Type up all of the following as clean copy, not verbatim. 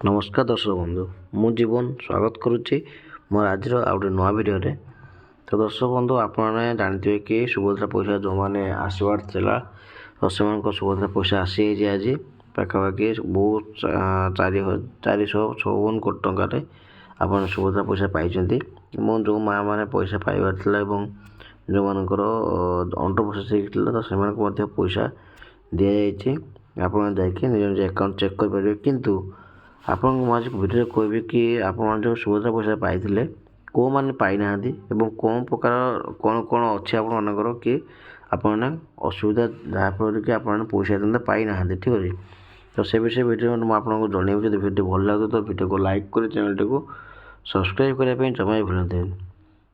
नमस्कार दर्शक बंधु मु जीवन स्वागत करुच्ची मोर आज गोटे नुआ भिडियो तो दर्शक बंधु आपने जानते कि सुभद्रा पैसा जो मैंने आसबार था तो से सुभद्रा पैसा आसी आज पाखापाखि बहुत 456 कोटी टकर आप सुभद्रा पैसा पाई जो माँ मैंने पैसा पाइबार जो मानकर अंडर प्रोसेस तो से पैसा दि जाइए आप निज निज अकाउंट चेक करेंगे किंतु आपन आज भिडियो कहबी कि आप जो सुभद्रा पैसा पाई कौ मैंने पाई ना कौन प्रकार कौन कौन अच्छे आपंकर कि आपने असुविधा जहाँफल कि आप पैसा पाई ना ठीक अच्छे तो से विषय भिडियो मुझे आपको जनइबी जो भिडियो भल लगे तो भिडियो को लाइक कर चैनल टी सब्सक्राइब करने जमा भूलते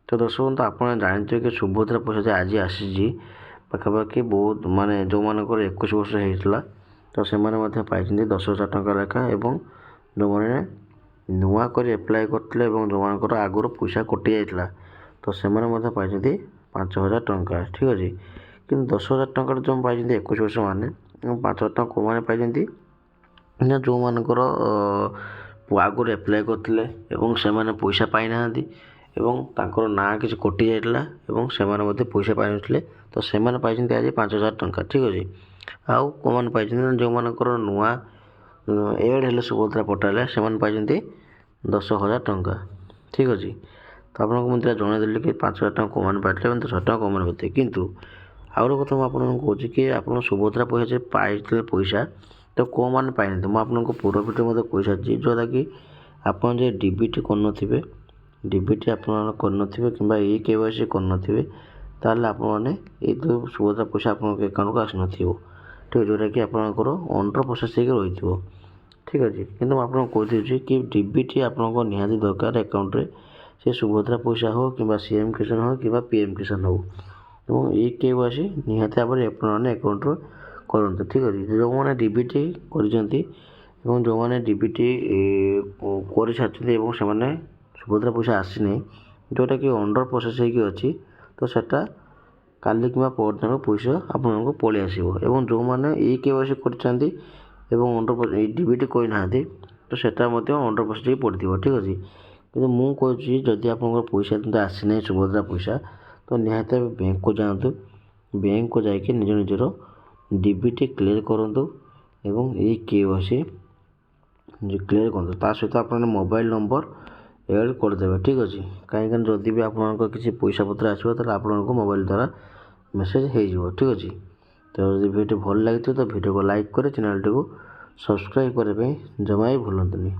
तो दर्शक बंधु आप जानते कि सुभद्रा पैसा आज आसी पाखापाखि बहुत माने जो मानकर 21 वर्ष होता तो से पाई 10,000 टଙ୍କା लेखा एवं जो मैंने नुआ कर एप्लाय करते जो मानकर आगुरी पैसा कटि जाता तो से पाई 5,000 टଙ୍କା ठीक अच्छे कि 10,000 टଙ୍କା जो पाई 21 वर्ष मैंने 5,000 टଙ୍କା कौ मैंने पाई जो मानकर आगुरी एप्लाय करते से पैसा पाई ना एवं ना कि कटि जाता से पैसा पाई नथिले तो से पाई आज 5,000 टଙ୍କା ठीक अच्छे आउ कौ मैंने पाई जो मानकर नुआ एड हेल्ले सुभद्रा पोर्टाल से पाई 10,000 टଙ୍କା ठीक अच्छे तो आपको मुझे जनईदेली कि 5,000 टଙ୍କା कौ मैंने पाई 10,000 टଙ୍କା कौ मैंने पाई किंतु आउ गोटे कथा मुझे कहूँ कि आप सुभद्रा पैसा पाई पैसा तो कौ मैंने पाई ना मुझे पूरा भिडियो कही सारी जोटा कि आप डीबीटी कर डीबीटी आप कि KYC कर ताल आपने जो सुभद्रा पैसा आप अकाउंट को आस न ठीक जोटा कि आपंकर अंडर प्रोसेस रही ठीक अच्छे कि आपको कही कि डीबीटी आपको निहाती दरकार अकाउंट रे से सुभद्रा पैसा हो कि CM किसान हो कि PM किसान हो और KYC निहाती भाव में अकाउंट करूँ ठीक अच्छे जो मैंने डीबीटी कर जो मैंने डीबीटी कर सारी से सुभद्रा पैसा आसी ना जोटा कि अंडर प्रोसेस अच्छी तो सेटा काली कि परदिन पैसा आपको पलि आसो जो मैंने KYC कर अंडर डीबीटी करना तो सेटा अंडर प्रोसेस पड़ो ठीक अच्छे कि मुझे जदि आप पैसा आसी ना सुभद्रा पैसा तो निहाती बैंक को जातु बैंक को जाकि निज निजर डीबीटी क्लियर करूँ एवं KYC क्लियर करूँ ता सहित अपने मोबाइल नंबर ऐड करदे ठीक अच्छे कहीं जदि भी आप किसी पैसा पत्र आसो तो आपको मोबाइल द्वारा मेसेज हो ठीक अच्छे तो यदि भिडियो भल लगी तो भिडियो को लाइक कर चैनल टी सब्सक्राइब करने जमा ही भूलुनी।